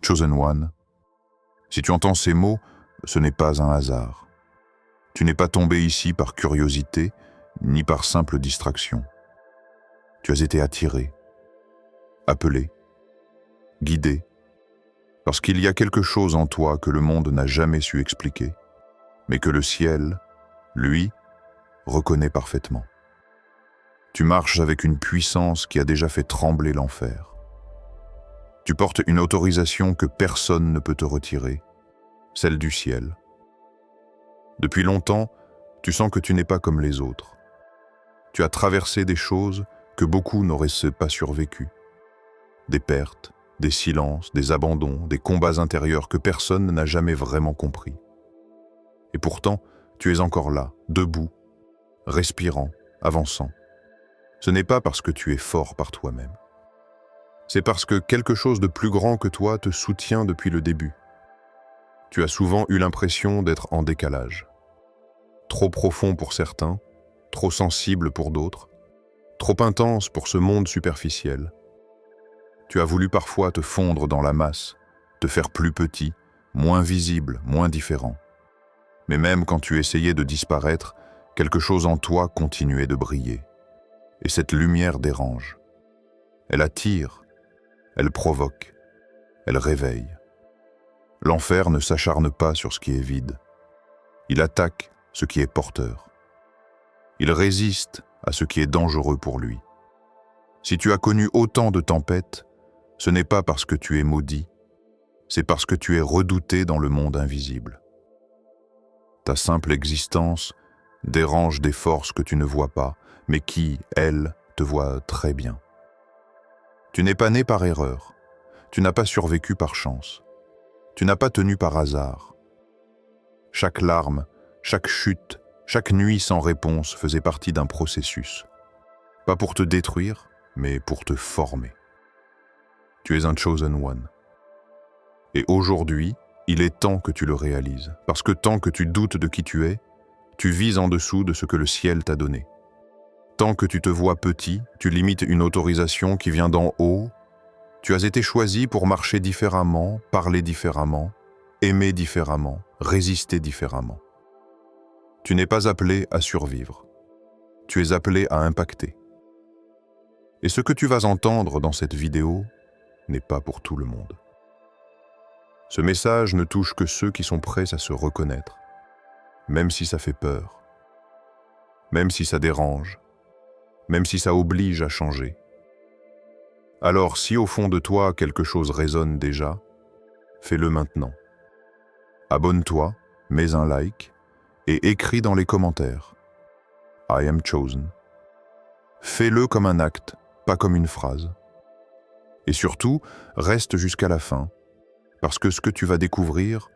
Chosen One. Si tu entends ces mots, ce n'est pas un hasard. Tu n'es pas tombé ici par curiosité, ni par simple distraction. Tu as été attiré, appelé, guidé, parce qu'il y a quelque chose en toi que le monde n'a jamais su expliquer, mais que le ciel, lui, reconnaît parfaitement. Tu marches avec une puissance qui a déjà fait trembler l'enfer. Tu portes une autorisation que personne ne peut te retirer, celle du ciel. Depuis longtemps, tu sens que tu n'es pas comme les autres. Tu as traversé des choses que beaucoup n'auraient pas survécues. Des pertes, des silences, des abandons, des combats intérieurs que personne n'a jamais vraiment compris. Et pourtant, tu es encore là, debout, respirant, avançant. Ce n'est pas parce que tu es fort par toi-même. C'est parce que quelque chose de plus grand que toi te soutient depuis le début. Tu as souvent eu l'impression d'être en décalage. Trop profond pour certains, trop sensible pour d'autres, trop intense pour ce monde superficiel. Tu as voulu parfois te fondre dans la masse, te faire plus petit, moins visible, moins différent. Mais même quand tu essayais de disparaître, quelque chose en toi continuait de briller. Et cette lumière dérange. Elle attire, elle provoque, elle réveille. L'enfer ne s'acharne pas sur ce qui est vide. Il attaque ce qui est porteur. Il résiste à ce qui est dangereux pour lui. Si tu as connu autant de tempêtes, ce n'est pas parce que tu es maudit, c'est parce que tu es redouté dans le monde invisible. Ta simple existence dérange des forces que tu ne vois pas, mais qui, elles, te voient très bien. Tu n'es pas né par erreur, tu n'as pas survécu par chance, tu n'as pas tenu par hasard. Chaque larme, chaque chute, chaque nuit sans réponse faisait partie d'un processus. Pas pour te détruire, mais pour te former. Tu es un Chosen One. Et aujourd'hui, il est temps que tu le réalises, parce que tant que tu doutes de qui tu es, tu vises en dessous de ce que le ciel t'a donné. Tant que tu te vois petit, tu limites une autorisation qui vient d'en haut. Tu as été choisi pour marcher différemment, parler différemment, aimer différemment, résister différemment. Tu n'es pas appelé à survivre. Tu es appelé à impacter. Et ce que tu vas entendre dans cette vidéo n'est pas pour tout le monde. Ce message ne touche que ceux qui sont prêts à se reconnaître, même si ça fait peur, même si ça dérange, même si ça oblige à changer. Alors si au fond de toi quelque chose résonne déjà, fais-le maintenant. Abonne-toi, mets un like et écris dans les commentaires « I am chosen ». Fais-le comme un acte, pas comme une phrase. Et surtout, reste jusqu'à la fin, parce que ce que tu vas découvrir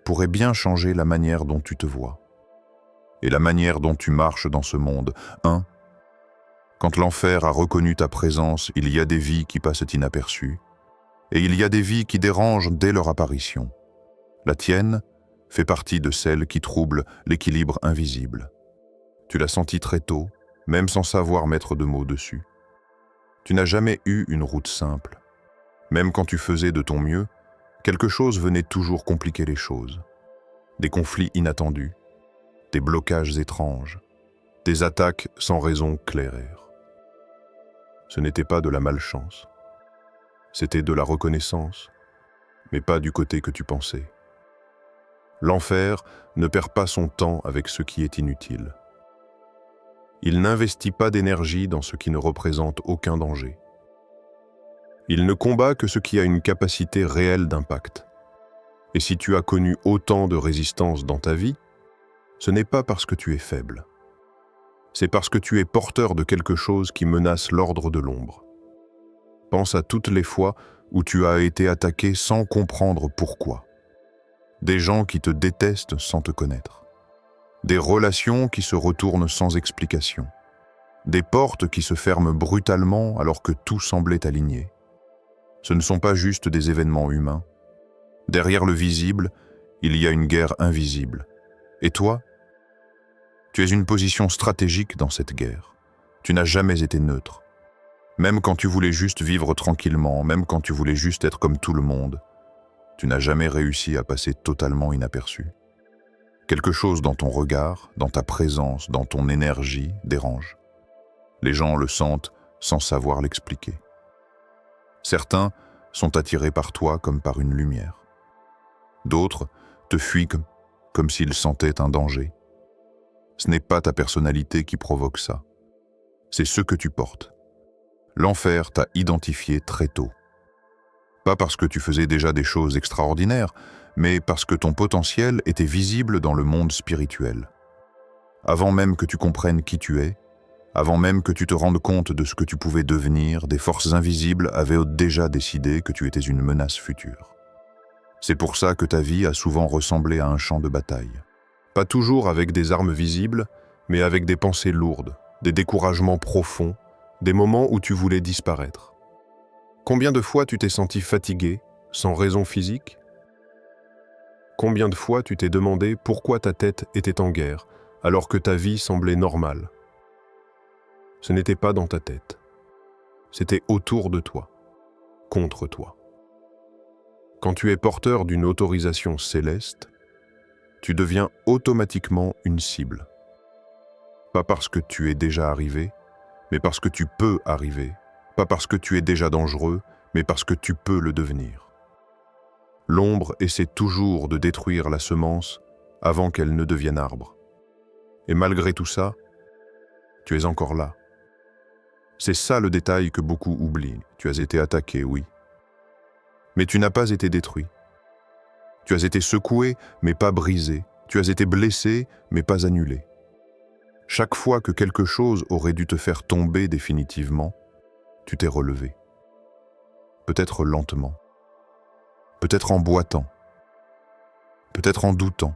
pourrait bien changer la manière dont tu te vois et la manière dont tu marches dans ce monde. Quand l'enfer a reconnu ta présence, il y a des vies qui passent inaperçues, et il y a des vies qui dérangent dès leur apparition. La tienne fait partie de celles qui troublent l'équilibre invisible. Tu l'as senti très tôt, même sans savoir mettre de mots dessus. Tu n'as jamais eu une route simple. Même quand tu faisais de ton mieux, quelque chose venait toujours compliquer les choses. Des conflits inattendus, des blocages étranges, des attaques sans raison claire. Ce n'était pas de la malchance. C'était de la reconnaissance, mais pas du côté que tu pensais. L'enfer ne perd pas son temps avec ce qui est inutile. Il n'investit pas d'énergie dans ce qui ne représente aucun danger. Il ne combat que ce qui a une capacité réelle d'impact. Et si tu as connu autant de résistance dans ta vie, ce n'est pas parce que tu es faible. C'est parce que tu es porteur de quelque chose qui menace l'ordre de l'ombre. Pense à toutes les fois où tu as été attaqué sans comprendre pourquoi. Des gens qui te détestent sans te connaître. Des relations qui se retournent sans explication. Des portes qui se ferment brutalement alors que tout semblait aligné. Ce ne sont pas juste des événements humains. Derrière le visible, il y a une guerre invisible. Et toi ? Tu es une position stratégique dans cette guerre. Tu n'as jamais été neutre. Même quand tu voulais juste vivre tranquillement, même quand tu voulais juste être comme tout le monde, Tu n'as jamais réussi à passer totalement inaperçu. Quelque chose dans ton regard, dans ta présence, dans ton énergie dérange. Les gens le sentent sans savoir l'expliquer. Certains sont attirés par toi comme par une lumière. D'autres te fuient comme s'ils sentaient un danger. Ce n'est pas ta personnalité qui provoque ça. C'est ce que tu portes. L'enfer t'a identifié très tôt. Pas parce que tu faisais déjà des choses extraordinaires, mais parce que ton potentiel était visible dans le monde spirituel. Avant même que tu comprennes qui tu es, avant même que tu te rendes compte de ce que tu pouvais devenir, des forces invisibles avaient déjà décidé que tu étais une menace future. C'est pour ça que ta vie a souvent ressemblé à un champ de bataille. Pas toujours avec des armes visibles, mais avec des pensées lourdes, des découragements profonds, des moments où tu voulais disparaître. Combien de fois tu t'es senti fatigué, sans raison physique ? Combien de fois tu t'es demandé pourquoi ta tête était en guerre, alors que ta vie semblait normale ? Ce n'était pas dans ta tête. C'était autour de toi, contre toi. Quand tu es porteur d'une autorisation céleste, tu deviens automatiquement une cible. Pas parce que tu es déjà arrivé, mais parce que tu peux arriver. Pas parce que tu es déjà dangereux, mais parce que tu peux le devenir. L'ombre essaie toujours de détruire la semence avant qu'elle ne devienne arbre. Et malgré tout ça, tu es encore là. C'est ça le détail que beaucoup oublient. Tu as été attaqué, oui. Mais tu n'as pas été détruit. Tu as été secoué, mais pas brisé. Tu as été blessé, mais pas annulé. Chaque fois que quelque chose aurait dû te faire tomber définitivement, tu t'es relevé. Peut-être lentement. Peut-être en boitant. Peut-être en doutant.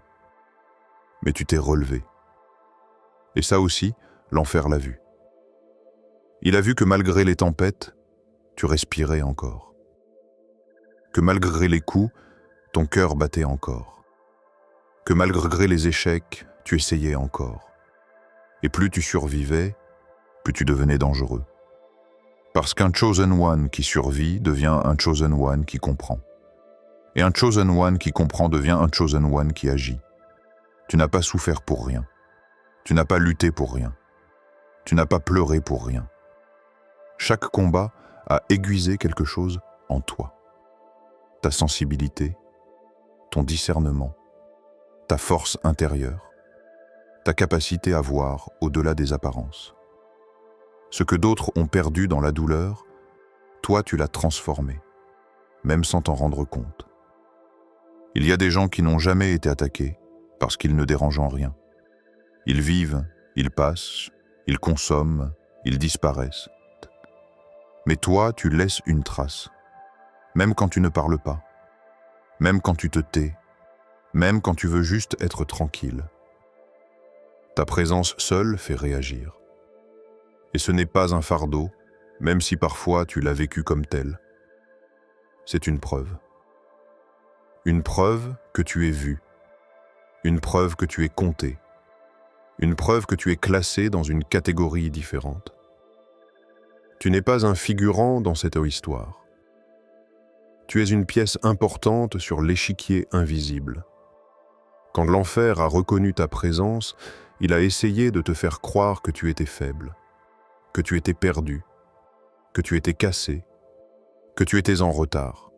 Mais tu t'es relevé. Et ça aussi, l'enfer l'a vu. Il a vu que malgré les tempêtes, tu respirais encore. Que malgré les coups, ton cœur battait encore. Que malgré les échecs, tu essayais encore. Et plus tu survivais, plus tu devenais dangereux. Parce qu'un Chosen One qui survit devient un Chosen One qui comprend. Et un Chosen One qui comprend devient un Chosen One qui agit. Tu n'as pas souffert pour rien. Tu n'as pas lutté pour rien. Tu n'as pas pleuré pour rien. Chaque combat a aiguisé quelque chose en toi. Ta sensibilité, ton discernement, ta force intérieure, ta capacité à voir au-delà des apparences. Ce que d'autres ont perdu dans la douleur, toi tu l'as transformé, même sans t'en rendre compte. Il y a des gens qui n'ont jamais été attaqués parce qu'ils ne dérangent en rien. Ils vivent, ils passent, ils consomment, ils disparaissent. Mais toi, tu laisses une trace, même quand tu ne parles pas, même quand tu te tais, même quand tu veux juste être tranquille. Ta présence seule fait réagir. Et ce n'est pas un fardeau, même si parfois tu l'as vécu comme tel. C'est une preuve. Une preuve que tu es vu. Une preuve que tu es compté. Une preuve que tu es classé dans une catégorie différente. Tu n'es pas un figurant dans cette histoire. Tu es une pièce importante sur l'échiquier invisible. Quand l'enfer a reconnu ta présence, il a essayé de te faire croire que tu étais faible, que tu étais perdu, que tu étais cassé, que tu étais en retard,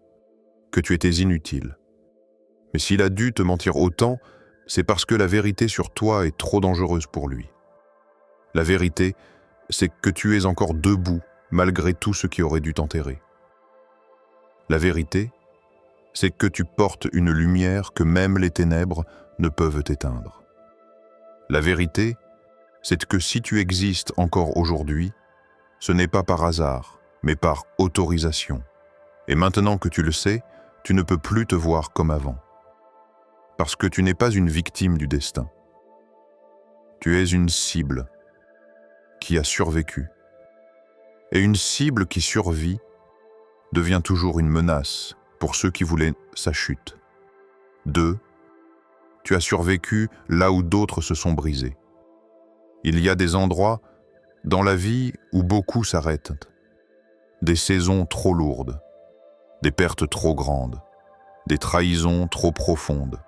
que tu étais inutile. Mais s'il a dû te mentir autant, c'est parce que la vérité sur toi est trop dangereuse pour lui. La vérité, c'est que tu es encore debout malgré tout ce qui aurait dû t'enterrer. La vérité, c'est que tu portes une lumière que même les ténèbres ne peuvent éteindre. La vérité, c'est que si tu existes encore aujourd'hui, ce n'est pas par hasard, mais par autorisation. Et maintenant que tu le sais, tu ne peux plus te voir comme avant. Parce que tu n'es pas une victime du destin. Tu es une cible qui a survécu. Et une cible qui survit devient toujours une menace pour ceux qui voulaient sa chute. 2. Tu as survécu là où d'autres se sont brisés. Il y a des endroits dans la vie où beaucoup s'arrêtent. Des saisons trop lourdes, des pertes trop grandes, des trahisons trop profondes,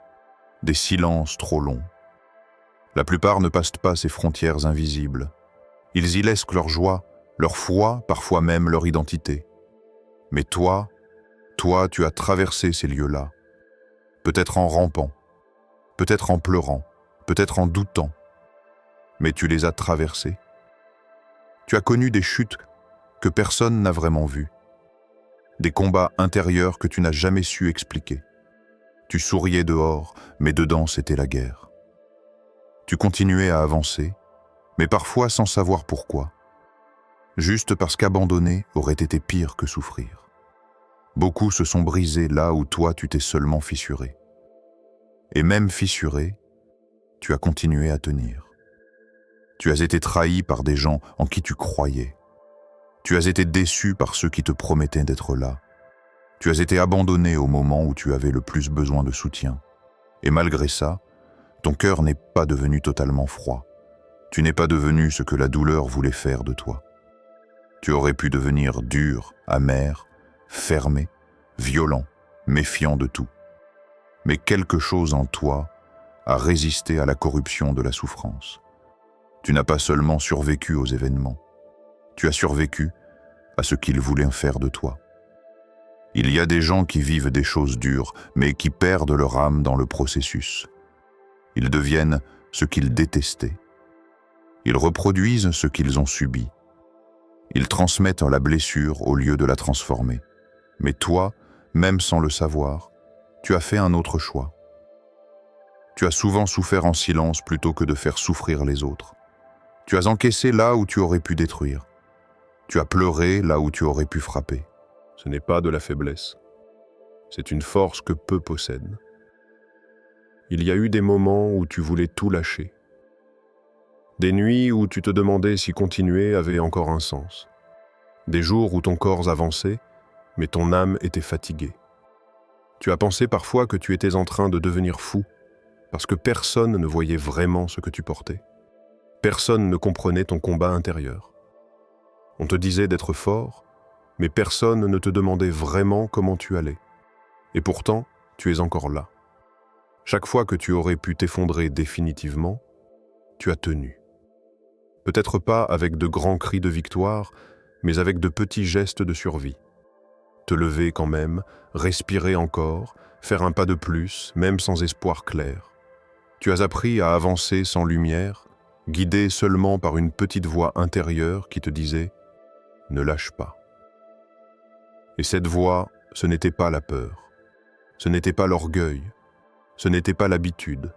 des silences trop longs. La plupart ne passent pas ces frontières invisibles. Ils y laissent leur joie, leur foi, parfois même leur identité. Mais toi, tu as traversé ces lieux-là, peut-être en rampant, peut-être en pleurant, peut-être en doutant, mais tu les as traversés. Tu as connu des chutes que personne n'a vraiment vues, des combats intérieurs que tu n'as jamais su expliquer. Tu souriais dehors, mais dedans c'était la guerre. Tu continuais à avancer, mais parfois sans savoir pourquoi, juste parce qu'abandonner aurait été pire que souffrir. Beaucoup se sont brisés là où toi tu t'es seulement fissuré. Et même fissuré, tu as continué à tenir. Tu as été trahi par des gens en qui tu croyais. Tu as été déçu par ceux qui te promettaient d'être là. Tu as été abandonné au moment où tu avais le plus besoin de soutien. Et malgré ça, ton cœur n'est pas devenu totalement froid. Tu n'es pas devenu ce que la douleur voulait faire de toi. Tu aurais pu devenir dur, amer, fermé, violent, méfiant de tout. Mais quelque chose en toi a résisté à la corruption de la souffrance. Tu n'as pas seulement survécu aux événements, tu as survécu à ce qu'ils voulaient faire de toi. Il y a des gens qui vivent des choses dures, mais qui perdent leur âme dans le processus. Ils deviennent ce qu'ils détestaient. Ils reproduisent ce qu'ils ont subi. Ils transmettent la blessure au lieu de la transformer. Mais toi, même sans le savoir, tu as fait un autre choix. Tu as souvent souffert en silence plutôt que de faire souffrir les autres. Tu as encaissé là où tu aurais pu détruire. Tu as pleuré là où tu aurais pu frapper. Ce n'est pas de la faiblesse. C'est une force que peu possèdent. Il y a eu des moments où tu voulais tout lâcher. Des nuits où tu te demandais si continuer avait encore un sens. Des jours où ton corps avançait, mais ton âme était fatiguée. Tu as pensé parfois que tu étais en train de devenir fou, parce que personne ne voyait vraiment ce que tu portais. Personne ne comprenait ton combat intérieur. On te disait d'être fort, mais personne ne te demandait vraiment comment tu allais. Et pourtant, tu es encore là. Chaque fois que tu aurais pu t'effondrer définitivement, tu as tenu. Peut-être pas avec de grands cris de victoire, mais avec de petits gestes de survie. Te lever quand même, respirer encore, faire un pas de plus, même sans espoir clair. Tu as appris à avancer sans lumière, guidé seulement par une petite voix intérieure qui te disait « Ne lâche pas ». Et cette voix, ce n'était pas la peur, ce n'était pas l'orgueil, ce n'était pas l'habitude.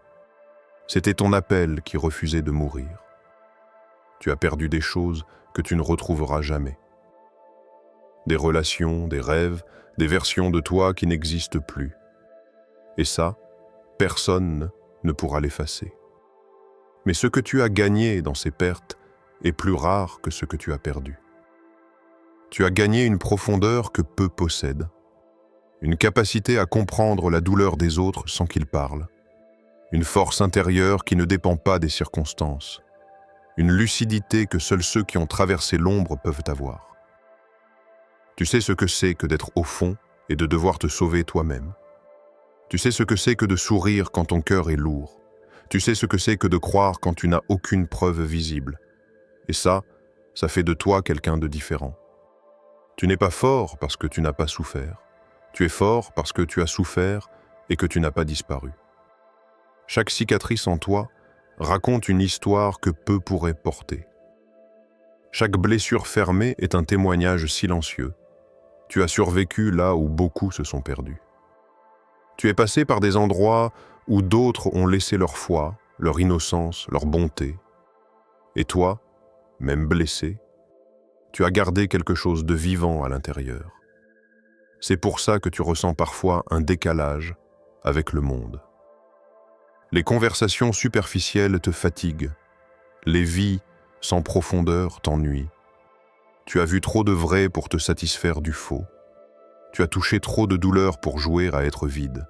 C'était ton appel qui refusait de mourir. Tu as perdu des choses que tu ne retrouveras jamais. Des relations, des rêves, des versions de toi qui n'existent plus. Et ça, personne ne pourra l'effacer. Mais ce que tu as gagné dans ces pertes est plus rare que ce que tu as perdu. Tu as gagné une profondeur que peu possèdent, une capacité à comprendre la douleur des autres sans qu'ils parlent, une force intérieure qui ne dépend pas des circonstances, une lucidité que seuls ceux qui ont traversé l'ombre peuvent avoir. Tu sais ce que c'est que d'être au fond et de devoir te sauver toi-même. Tu sais ce que c'est que de sourire quand ton cœur est lourd. Tu sais ce que c'est que de croire quand tu n'as aucune preuve visible. Et ça fait de toi quelqu'un de différent. Tu n'es pas fort parce que tu n'as pas souffert. Tu es fort parce que tu as souffert et que tu n'as pas disparu. Chaque cicatrice en toi raconte une histoire que peu pourraient porter. Chaque blessure fermée est un témoignage silencieux. Tu as survécu là où beaucoup se sont perdus. Tu es passé par des endroits où d'autres ont laissé leur foi, leur innocence, leur bonté. Et toi, même blessé, tu as gardé quelque chose de vivant à l'intérieur. C'est pour ça que tu ressens parfois un décalage avec le monde. Les conversations superficielles te fatiguent. Les vies sans profondeur t'ennuient. Tu as vu trop de vrai pour te satisfaire du faux. Tu as touché trop de douleur pour jouer à être vide.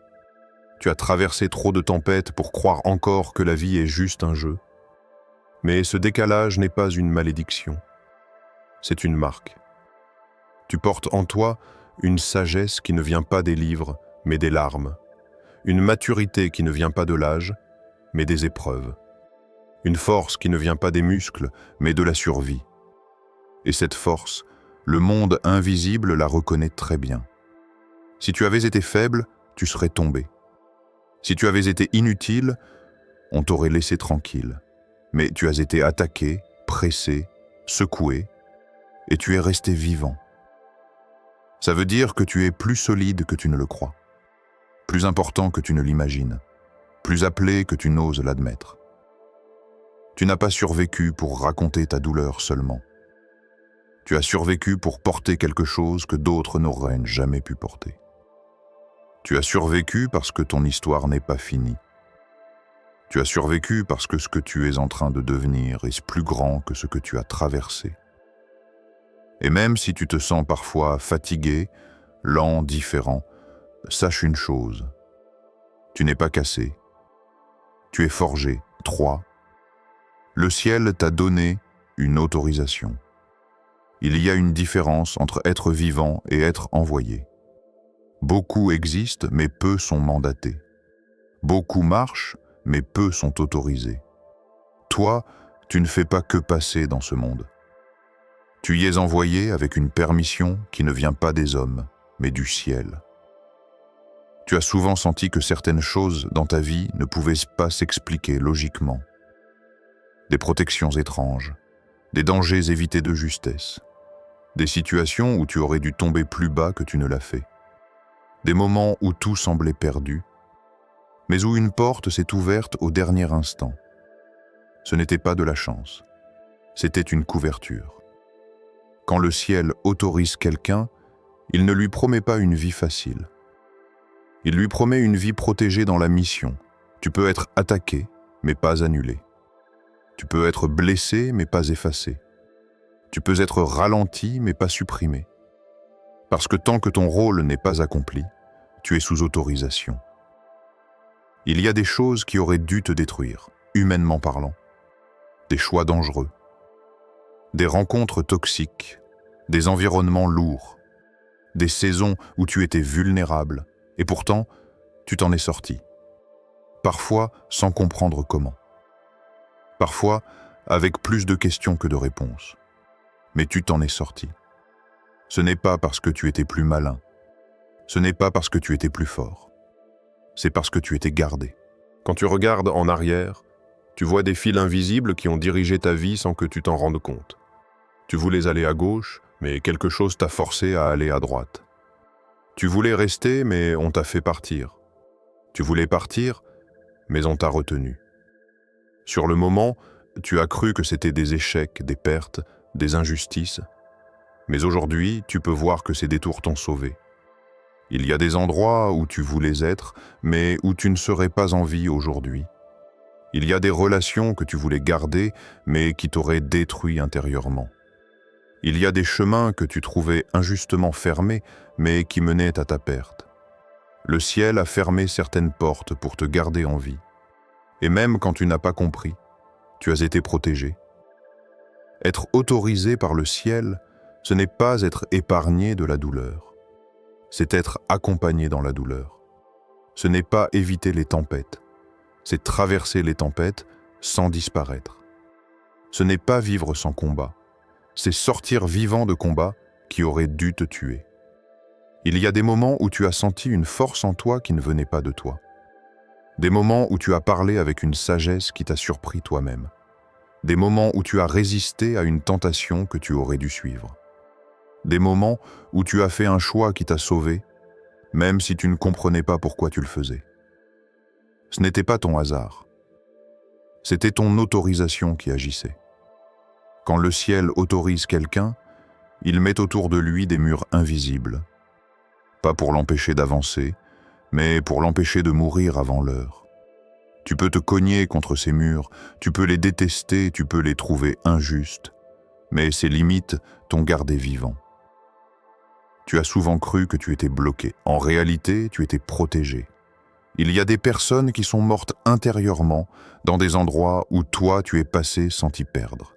Tu as traversé trop de tempêtes pour croire encore que la vie est juste un jeu. Mais ce décalage n'est pas une malédiction. C'est une marque. Tu portes en toi une sagesse qui ne vient pas des livres, mais des larmes. Une maturité qui ne vient pas de l'âge, mais des épreuves. Une force qui ne vient pas des muscles, mais de la survie. Et cette force, le monde invisible la reconnaît très bien. Si tu avais été faible, tu serais tombé. Si tu avais été inutile, on t'aurait laissé tranquille. Mais tu as été attaqué, pressé, secoué, et tu es resté vivant. Ça veut dire que tu es plus solide que tu ne le crois, plus important que tu ne l'imagines, plus appelé que tu n'oses l'admettre. Tu n'as pas survécu pour raconter ta douleur seulement. Tu as survécu pour porter quelque chose que d'autres n'auraient jamais pu porter. Tu as survécu parce que ton histoire n'est pas finie. Tu as survécu parce que ce que tu es en train de devenir est plus grand que ce que tu as traversé. Et même si tu te sens parfois fatigué, lent, différent, sache une chose. Tu n'es pas cassé. Tu es forgé, Troie. Le ciel t'a donné une autorisation. Il y a une différence entre être vivant et être envoyé. Beaucoup existent, mais peu sont mandatés. Beaucoup marchent, mais peu sont autorisés. Toi, tu ne fais pas que passer dans ce monde. Tu y es envoyé avec une permission qui ne vient pas des hommes, mais du ciel. Tu as souvent senti que certaines choses dans ta vie ne pouvaient pas s'expliquer logiquement. Des protections étranges, des dangers évités de justesse, des situations où tu aurais dû tomber plus bas que tu ne l'as fait, des moments où tout semblait perdu, mais où une porte s'est ouverte au dernier instant. Ce n'était pas de la chance, c'était une couverture. Quand le ciel autorise quelqu'un, il ne lui promet pas une vie facile. Il lui promet une vie protégée dans la mission. Tu peux être attaqué, mais pas annulé. Tu peux être blessé, mais pas effacé. Tu peux être ralenti, mais pas supprimé. Parce que tant que ton rôle n'est pas accompli, tu es sous autorisation. Il y a des choses qui auraient dû te détruire, humainement parlant. Des choix dangereux. Des rencontres toxiques, des environnements lourds, des saisons où tu étais vulnérable, et pourtant, tu t'en es sorti. Parfois, sans comprendre comment. Parfois, avec plus de questions que de réponses. Mais tu t'en es sorti. Ce n'est pas parce que tu étais plus malin. Ce n'est pas parce que tu étais plus fort. C'est parce que tu étais gardé. Quand tu regardes en arrière, tu vois des fils invisibles qui ont dirigé ta vie sans que tu t'en rendes compte. Tu voulais aller à gauche, mais quelque chose t'a forcé à aller à droite. Tu voulais rester, mais on t'a fait partir. Tu voulais partir, mais on t'a retenu. Sur le moment, tu as cru que c'était des échecs, des pertes, des injustices. Mais aujourd'hui, tu peux voir que ces détours t'ont sauvé. Il y a des endroits où tu voulais être, mais où tu ne serais pas en vie aujourd'hui. Il y a des relations que tu voulais garder, mais qui t'auraient détruit intérieurement. Il y a des chemins que tu trouvais injustement fermés, mais qui menaient à ta perte. Le ciel a fermé certaines portes pour te garder en vie. Et même quand tu n'as pas compris, tu as été protégé. Être autorisé par le ciel, ce n'est pas être épargné de la douleur. C'est être accompagné dans la douleur. Ce n'est pas éviter les tempêtes. C'est traverser les tempêtes sans disparaître. Ce n'est pas vivre sans combat. C'est sortir vivant de combats qui auraient dû te tuer. Il y a des moments où tu as senti une force en toi qui ne venait pas de toi. Des moments où tu as parlé avec une sagesse qui t'a surpris toi-même. Des moments où tu as résisté à une tentation que tu aurais dû suivre. Des moments où tu as fait un choix qui t'a sauvé, même si tu ne comprenais pas pourquoi tu le faisais. Ce n'était pas ton hasard. C'était ton autorisation qui agissait. Quand le ciel autorise quelqu'un, il met autour de lui des murs invisibles. Pas pour l'empêcher d'avancer, mais pour l'empêcher de mourir avant l'heure. Tu peux te cogner contre ces murs, tu peux les détester, tu peux les trouver injustes, mais ces limites t'ont gardé vivant. Tu as souvent cru que tu étais bloqué. En réalité, tu étais protégé. Il y a des personnes qui sont mortes intérieurement dans des endroits où toi tu es passé sans t'y perdre.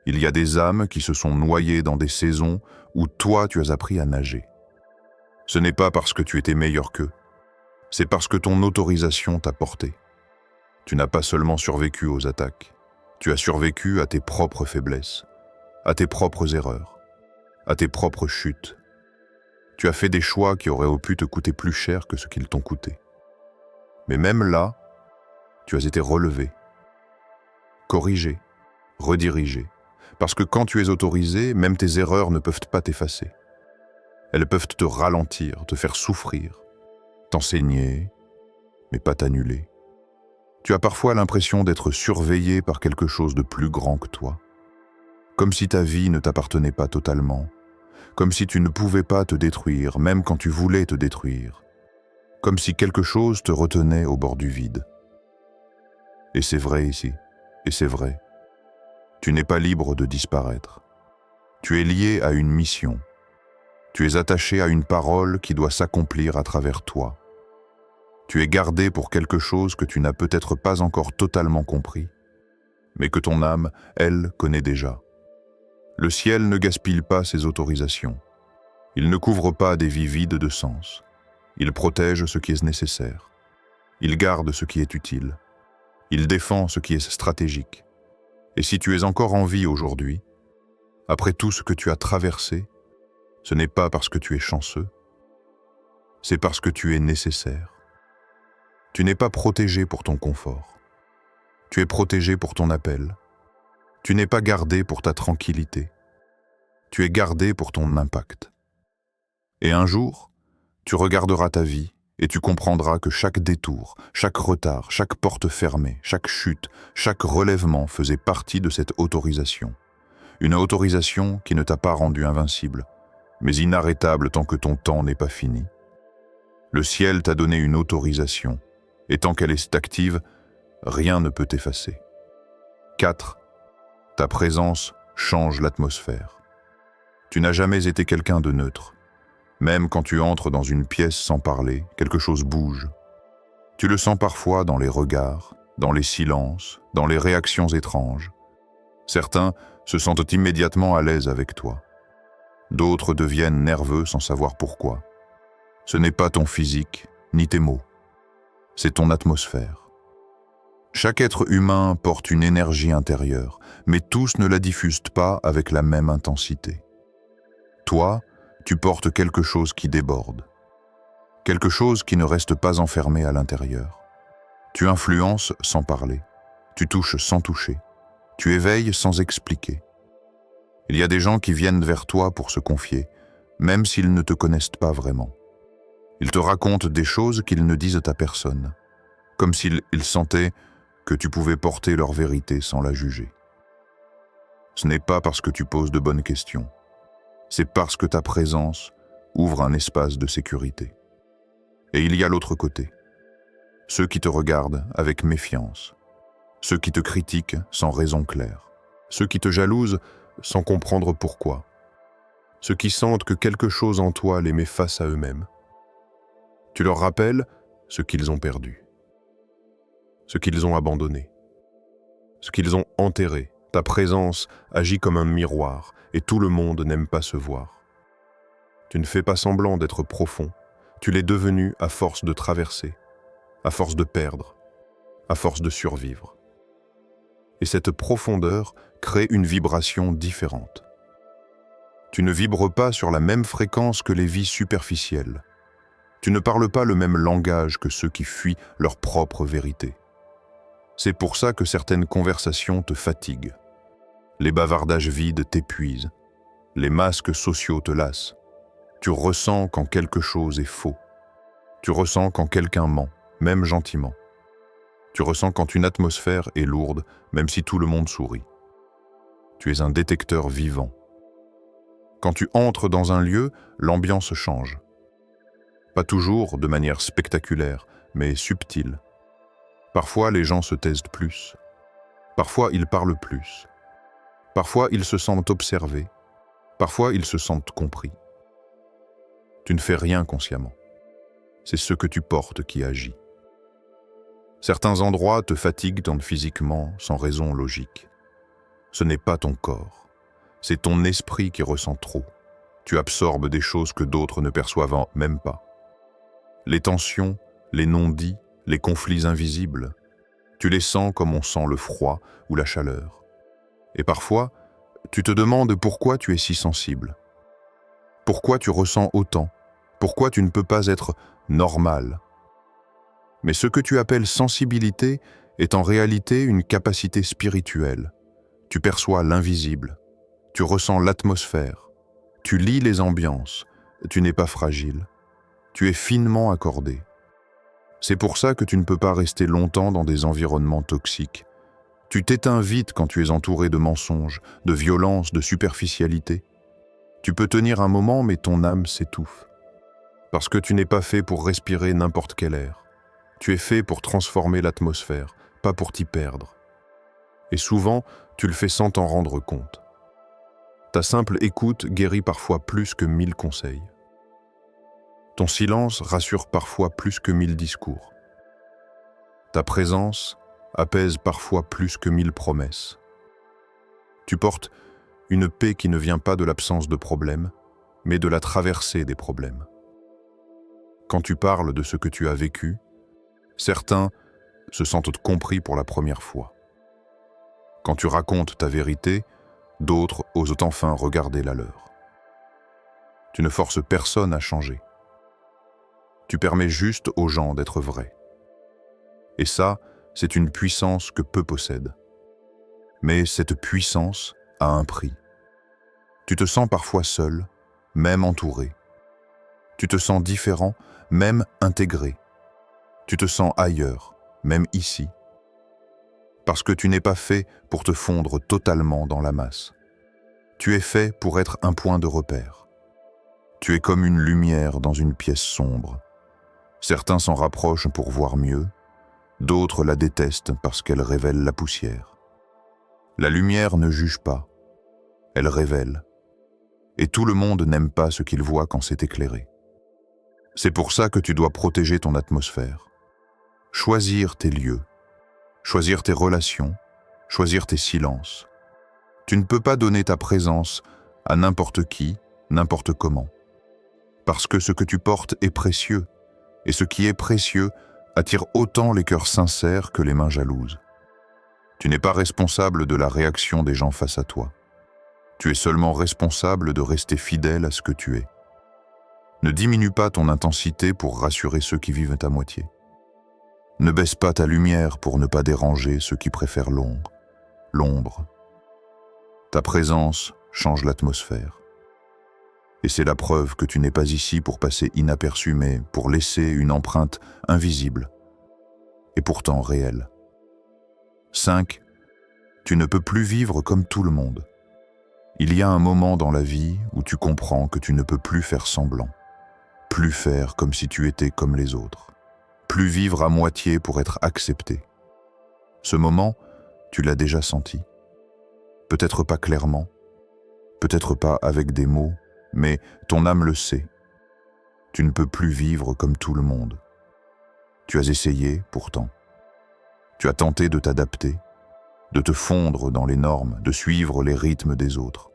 Il y a des âmes qui se sont noyées dans des saisons où toi tu as appris à nager. Ce n'est pas parce que tu étais meilleur qu'eux, C'est parce que ton autorisation t'a porté. Tu n'as pas seulement survécu aux attaques, tu as survécu à tes propres faiblesses, à tes propres erreurs, à tes propres chutes. Tu as fait des choix qui auraient pu te coûter plus cher que ce qu'ils t'ont coûté. Mais même là, tu as été relevé, corrigé, redirigé. Parce que quand tu es autorisé, même tes erreurs ne peuvent pas t'effacer. Elles peuvent te ralentir, te faire souffrir, t'enseigner, mais pas t'annuler. Tu as parfois l'impression d'être surveillé par quelque chose de plus grand que toi. Comme si ta vie ne t'appartenait pas totalement. Comme si tu ne pouvais pas te détruire, même quand tu voulais te détruire. Comme si quelque chose te retenait au bord du vide. Et c'est vrai ici, et c'est vrai. Tu n'es pas libre de disparaître. Tu es lié à une mission. Tu es attaché à une parole qui doit s'accomplir à travers toi. Tu es gardé pour quelque chose que tu n'as peut-être pas encore totalement compris, mais que ton âme, elle, connaît déjà. Le ciel ne gaspille pas ses autorisations. Il ne couvre pas des vies vides de sens. Il protège ce qui est nécessaire. Il garde ce qui est utile. Il défend ce qui est stratégique. Et si tu es encore en vie aujourd'hui, après tout ce que tu as traversé, ce n'est pas parce que tu es chanceux, c'est parce que tu es nécessaire. Tu n'es pas protégé pour ton confort. Tu es protégé pour ton appel. Tu n'es pas gardé pour ta tranquillité. Tu es gardé pour ton impact. Et un jour, tu regarderas ta vie et tu comprendras que chaque détour, chaque retard, chaque porte fermée, chaque chute, chaque relèvement faisait partie de cette autorisation. Une autorisation qui ne t'a pas rendu invincible, mais inarrêtable tant que ton temps n'est pas fini. Le ciel t'a donné une autorisation, et tant qu'elle est active, rien ne peut t'effacer. 4. Ta présence change l'atmosphère. Tu n'as jamais été quelqu'un de neutre. Même quand tu entres dans une pièce sans parler, quelque chose bouge. Tu le sens parfois dans les regards, dans les silences, dans les réactions étranges. Certains se sentent immédiatement à l'aise avec toi. D'autres deviennent nerveux sans savoir pourquoi. Ce n'est pas ton physique, ni tes mots. C'est ton atmosphère. Chaque être humain porte une énergie intérieure, mais tous ne la diffusent pas avec la même intensité. Toi, tu portes quelque chose qui déborde. Quelque chose qui ne reste pas enfermé à l'intérieur. Tu influences sans parler. Tu touches sans toucher. Tu éveilles sans expliquer. Il y a des gens qui viennent vers toi pour se confier, même s'ils ne te connaissent pas vraiment. Ils te racontent des choses qu'ils ne disent à personne, comme s'ils sentaient que tu pouvais porter leur vérité sans la juger. Ce n'est pas parce que tu poses de bonnes questions, c'est parce que ta présence ouvre un espace de sécurité. Et il y a l'autre côté, ceux qui te regardent avec méfiance, ceux qui te critiquent sans raison claire, ceux qui te jalousent sans comprendre pourquoi, ceux qui sentent que quelque chose en toi les met face à eux-mêmes. Tu leur rappelles ce qu'ils ont perdu, ce qu'ils ont abandonné, ce qu'ils ont enterré. Ta présence agit comme un miroir et tout le monde n'aime pas se voir. Tu ne fais pas semblant d'être profond, tu l'es devenu à force de traverser, à force de perdre, à force de survivre. Et cette profondeur crée une vibration différente. Tu ne vibres pas sur la même fréquence que les vies superficielles. Tu ne parles pas le même langage que ceux qui fuient leur propre vérité. C'est pour ça que certaines conversations te fatiguent. Les bavardages vides t'épuisent. Les masques sociaux te lassent. Tu ressens quand quelque chose est faux. Tu ressens quand quelqu'un ment, même gentiment. Tu ressens quand une atmosphère est lourde, même si tout le monde sourit. Tu es un détecteur vivant. Quand tu entres dans un lieu, l'ambiance change. Pas toujours de manière spectaculaire, mais subtile. Parfois, les gens se taisent plus. Parfois, ils parlent plus. Parfois, ils se sentent observés. Parfois, ils se sentent compris. Tu ne fais rien consciemment. C'est ce que tu portes qui agit. Certains endroits te fatiguent physiquement sans raison logique. Ce n'est pas ton corps. C'est ton esprit qui ressent trop. Tu absorbes des choses que d'autres ne perçoivent même pas. Les tensions, les non-dits, les conflits invisibles. Tu les sens comme on sent le froid ou la chaleur. Et parfois, tu te demandes pourquoi tu es si sensible. Pourquoi tu ressens autant? Pourquoi tu ne peux pas être normal? Mais ce que tu appelles sensibilité est en réalité une capacité spirituelle. Tu perçois l'invisible, tu ressens l'atmosphère, tu lis les ambiances, tu n'es pas fragile, tu es finement accordé. C'est pour ça que tu ne peux pas rester longtemps dans des environnements toxiques. Tu t'éteins vite quand tu es entouré de mensonges, de violences, de superficialité. Tu peux tenir un moment, mais ton âme s'étouffe. Parce que tu n'es pas fait pour respirer n'importe quel air. Tu es fait pour transformer l'atmosphère, pas pour t'y perdre. Et souvent, tu le fais sans t'en rendre compte. Ta simple écoute guérit parfois plus que 1000 conseils. Ton silence rassure parfois plus que 1000 discours. Ta présence apaise parfois plus que 1000 promesses. Tu portes une paix qui ne vient pas de l'absence de problèmes, mais de la traversée des problèmes. Quand tu parles de ce que tu as vécu, certains se sentent compris pour la première fois. Quand tu racontes ta vérité, d'autres osent enfin regarder la leur. Tu ne forces personne à changer. Tu permets juste aux gens d'être vrais. Et ça, c'est une puissance que peu possèdent. Mais cette puissance a un prix. Tu te sens parfois seul, même entouré. Tu te sens différent, même intégré. Tu te sens ailleurs, même ici. Parce que tu n'es pas fait pour te fondre totalement dans la masse. Tu es fait pour être un point de repère. Tu es comme une lumière dans une pièce sombre. Certains s'en rapprochent pour voir mieux, d'autres la détestent parce qu'elle révèle la poussière. La lumière ne juge pas, elle révèle. Et tout le monde n'aime pas ce qu'il voit quand c'est éclairé. C'est pour ça que tu dois protéger ton atmosphère. Choisir tes lieux, choisir tes relations, choisir tes silences. Tu ne peux pas donner ta présence à n'importe qui, n'importe comment. Parce que ce que tu portes est précieux, et ce qui est précieux attire autant les cœurs sincères que les mains jalouses. Tu n'es pas responsable de la réaction des gens face à toi. Tu es seulement responsable de rester fidèle à ce que tu es. Ne diminue pas ton intensité pour rassurer ceux qui vivent à moitié. Ne baisse pas ta lumière pour ne pas déranger ceux qui préfèrent l'ombre. L'ombre. Ta présence change l'atmosphère. Et c'est la preuve que tu n'es pas ici pour passer inaperçu, mais pour laisser une empreinte invisible, et pourtant réelle. 5. Tu ne peux plus vivre comme tout le monde. Il y a un moment dans la vie où tu comprends que tu ne peux plus faire semblant, plus faire comme si tu étais comme les autres, plus vivre à moitié pour être accepté. Ce moment, tu l'as déjà senti. Peut-être pas clairement, peut-être pas avec des mots, mais ton âme le sait. Tu ne peux plus vivre comme tout le monde. Tu as essayé, pourtant. Tu as tenté de t'adapter, de te fondre dans les normes, de suivre les rythmes des autres.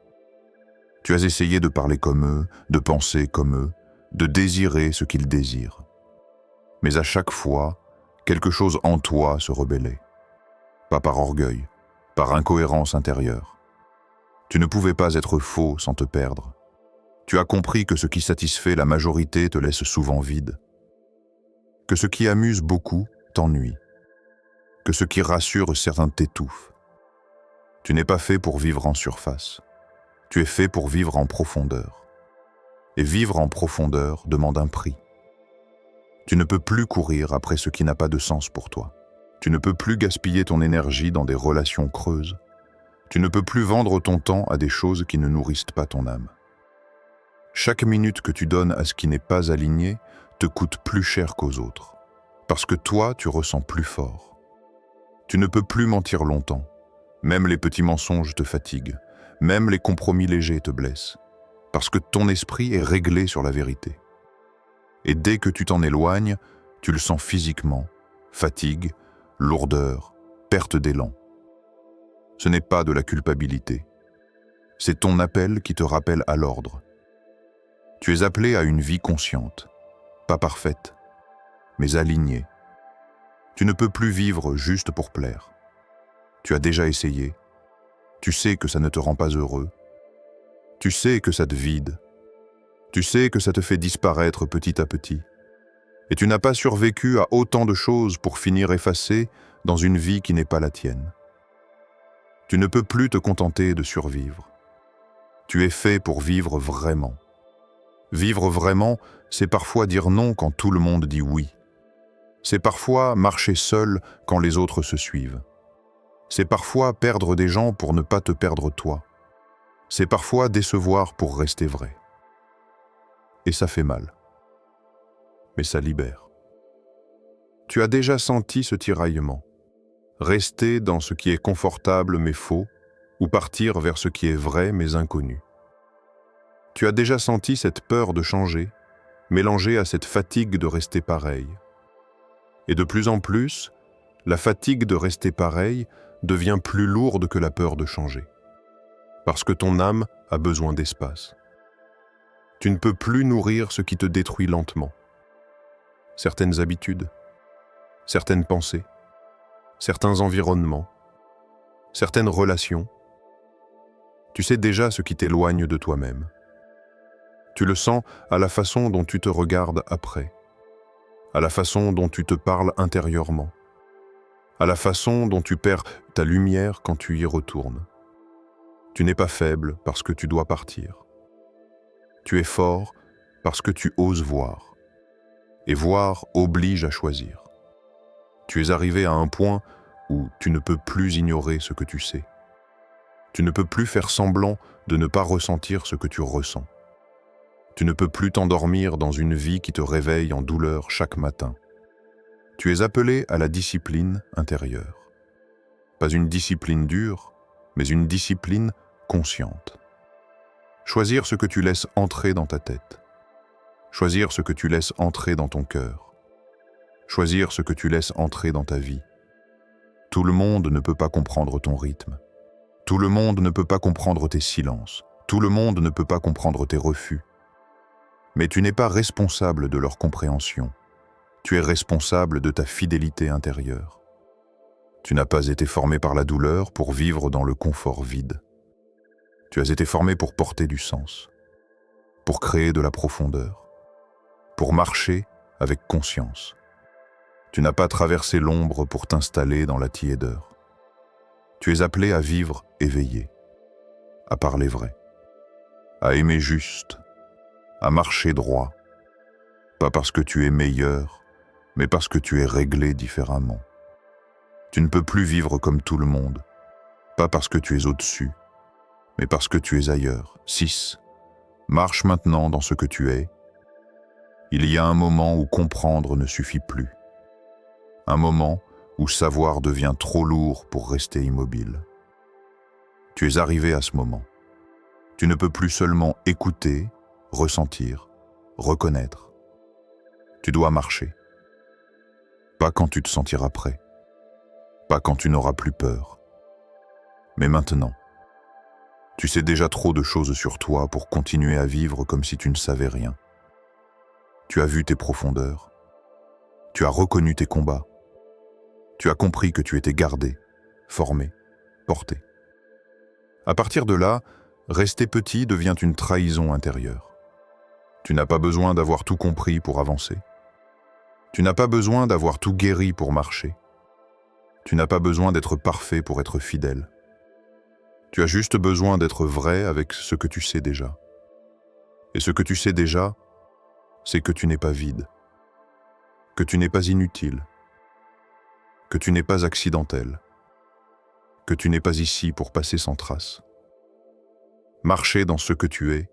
Tu as essayé de parler comme eux, de penser comme eux, de désirer ce qu'ils désirent. Mais à chaque fois, quelque chose en toi se rebellait. Pas par orgueil, par incohérence intérieure. Tu ne pouvais pas être faux sans te perdre. Tu as compris que ce qui satisfait la majorité te laisse souvent vide. Que ce qui amuse beaucoup t'ennuie. Que ce qui rassure certains t'étouffe. Tu n'es pas fait pour vivre en surface. Tu es fait pour vivre en profondeur. Et vivre en profondeur demande un prix. Tu ne peux plus courir après ce qui n'a pas de sens pour toi. Tu ne peux plus gaspiller ton énergie dans des relations creuses. Tu ne peux plus vendre ton temps à des choses qui ne nourrissent pas ton âme. Chaque minute que tu donnes à ce qui n'est pas aligné te coûte plus cher qu'aux autres. Parce que toi, tu ressens plus fort. Tu ne peux plus mentir longtemps. Même les petits mensonges te fatiguent. Même les compromis légers te blessent. Parce que ton esprit est réglé sur la vérité. Et dès que tu t'en éloignes, tu le sens physiquement. Fatigue, lourdeur, perte d'élan. Ce n'est pas de la culpabilité. C'est ton appel qui te rappelle à l'ordre. Tu es appelé à une vie consciente, pas parfaite, mais aligné. Tu ne peux plus vivre juste pour plaire. Tu as déjà essayé. Tu sais que ça ne te rend pas heureux. Tu sais que ça te vide. Tu sais que ça te fait disparaître petit à petit. Et tu n'as pas survécu à autant de choses pour finir effacé dans une vie qui n'est pas la tienne. Tu ne peux plus te contenter de survivre. Tu es fait pour vivre vraiment. Vivre vraiment, c'est parfois dire non quand tout le monde dit oui. C'est parfois marcher seul quand les autres se suivent. C'est parfois perdre des gens pour ne pas te perdre toi. C'est parfois décevoir pour rester vrai. Et ça fait mal. Mais ça libère. Tu as déjà senti ce tiraillement. Rester dans ce qui est confortable mais faux, ou partir vers ce qui est vrai mais inconnu. Tu as déjà senti cette peur de changer, mélangée à cette fatigue de rester pareil. Et de plus en plus, la fatigue de rester pareil devient plus lourde que la peur de changer. Parce que ton âme a besoin d'espace. Tu ne peux plus nourrir ce qui te détruit lentement. Certaines habitudes, certaines pensées, certains environnements, certaines relations. Tu sais déjà ce qui t'éloigne de toi-même. Tu le sens à la façon dont tu te regardes après, à la façon dont tu te parles intérieurement, à la façon dont tu perds ta lumière quand tu y retournes. Tu n'es pas faible parce que tu dois partir. Tu es fort parce que tu oses voir. Et voir oblige à choisir. Tu es arrivé à un point où tu ne peux plus ignorer ce que tu sais. Tu ne peux plus faire semblant de ne pas ressentir ce que tu ressens. Tu ne peux plus t'endormir dans une vie qui te réveille en douleur chaque matin. Tu es appelé à la discipline intérieure. Pas une discipline dure, mais une discipline consciente. Choisir ce que tu laisses entrer dans ta tête. Choisir ce que tu laisses entrer dans ton cœur. Choisir ce que tu laisses entrer dans ta vie. Tout le monde ne peut pas comprendre ton rythme. Tout le monde ne peut pas comprendre tes silences. Tout le monde ne peut pas comprendre tes refus. Mais tu n'es pas responsable de leur compréhension. Tu es responsable de ta fidélité intérieure. Tu n'as pas été formé par la douleur pour vivre dans le confort vide. Tu as été formé pour porter du sens, pour créer de la profondeur, pour marcher avec conscience. Tu n'as pas traversé l'ombre pour t'installer dans la tiédeur. Tu es appelé à vivre éveillé, à parler vrai, à aimer juste, à marcher droit, pas parce que tu es meilleur, mais parce que tu es réglé différemment. Tu ne peux plus vivre comme tout le monde, pas parce que tu es au-dessus, mais parce que tu es ailleurs. 6. Marche maintenant dans ce que tu es. Il y a un moment où comprendre ne suffit plus. Un moment où savoir devient trop lourd pour rester immobile. Tu es arrivé à ce moment. Tu ne peux plus seulement écouter, ressentir, reconnaître. Tu dois marcher. Pas quand tu te sentiras prêt. Pas quand tu n'auras plus peur. Mais maintenant. Tu sais déjà trop de choses sur toi pour continuer à vivre comme si tu ne savais rien. Tu as vu tes profondeurs. Tu as reconnu tes combats. Tu as compris que tu étais gardé, formé, porté. À partir de là, rester petit devient une trahison intérieure. Tu n'as pas besoin d'avoir tout compris pour avancer. Tu n'as pas besoin d'avoir tout guéri pour marcher. Tu n'as pas besoin d'être parfait pour être fidèle. Tu as juste besoin d'être vrai avec ce que tu sais déjà. Et ce que tu sais déjà, c'est que tu n'es pas vide, que tu n'es pas inutile, que tu n'es pas accidentel, que tu n'es pas ici pour passer sans trace. Marcher dans ce que tu es,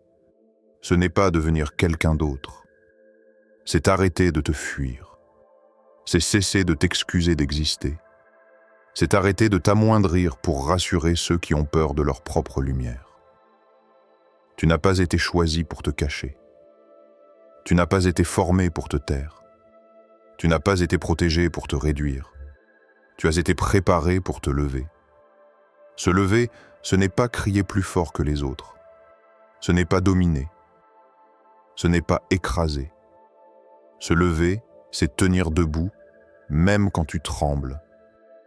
ce n'est pas devenir quelqu'un d'autre. C'est arrêter de te fuir. C'est cesser de t'excuser d'exister. C'est arrêter de t'amoindrir pour rassurer ceux qui ont peur de leur propre lumière. Tu n'as pas été choisi pour te cacher. Tu n'as pas été formé pour te taire. Tu n'as pas été protégé pour te réduire. Tu as été préparé pour te lever. Se lever, ce n'est pas crier plus fort que les autres. Ce n'est pas dominer. Ce n'est pas écraser. Se lever, c'est tenir debout, même quand tu trembles.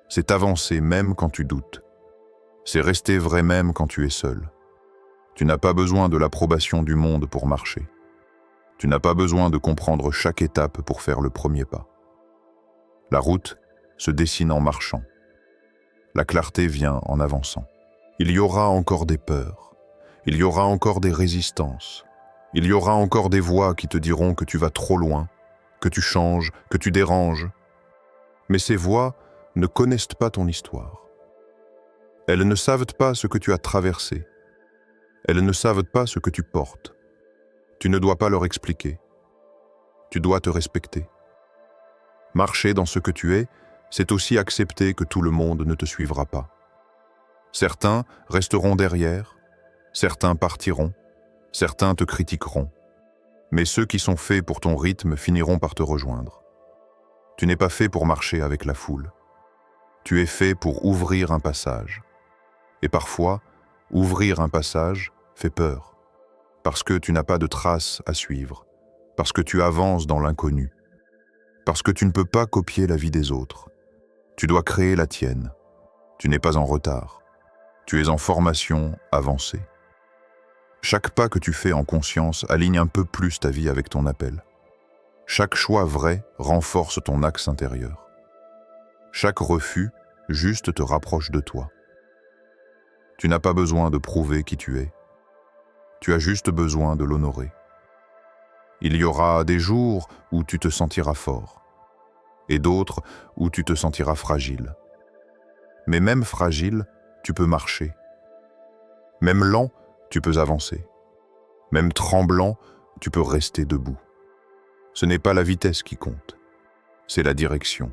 C'est avancer même quand tu doutes. C'est rester vrai même quand tu es seul. Tu n'as pas besoin de l'approbation du monde pour marcher. Tu n'as pas besoin de comprendre chaque étape pour faire le premier pas. La route se dessine en marchant. La clarté vient en avançant. Il y aura encore des peurs. Il y aura encore des résistances. Il y aura encore des voix qui te diront que tu vas trop loin, que tu changes, que tu déranges. Mais ces voix ne connaissent pas ton histoire. Elles ne savent pas ce que tu as traversé. Elles ne savent pas ce que tu portes. Tu ne dois pas leur expliquer. Tu dois te respecter. Marcher dans ce que tu es, c'est aussi accepter que tout le monde ne te suivra pas. Certains resteront derrière, certains partiront, certains te critiqueront. Mais ceux qui sont faits pour ton rythme finiront par te rejoindre. Tu n'es pas fait pour marcher avec la foule. Tu es fait pour ouvrir un passage. Et parfois, ouvrir un passage fait peur. Parce que tu n'as pas de traces à suivre. Parce que tu avances dans l'inconnu. Parce que tu ne peux pas copier la vie des autres. Tu dois créer la tienne. Tu n'es pas en retard. Tu es en formation avancée. Chaque pas que tu fais en conscience aligne un peu plus ta vie avec ton appel. Chaque choix vrai renforce ton axe intérieur. Chaque refus juste te rapproche de toi. Tu n'as pas besoin de prouver qui tu es. Tu as juste besoin de l'honorer. Il y aura des jours où tu te sentiras fort, et d'autres où tu te sentiras fragile. Mais même fragile, tu peux marcher. Même lent, tu peux avancer. Même tremblant, tu peux rester debout. Ce n'est pas la vitesse qui compte, c'est la direction.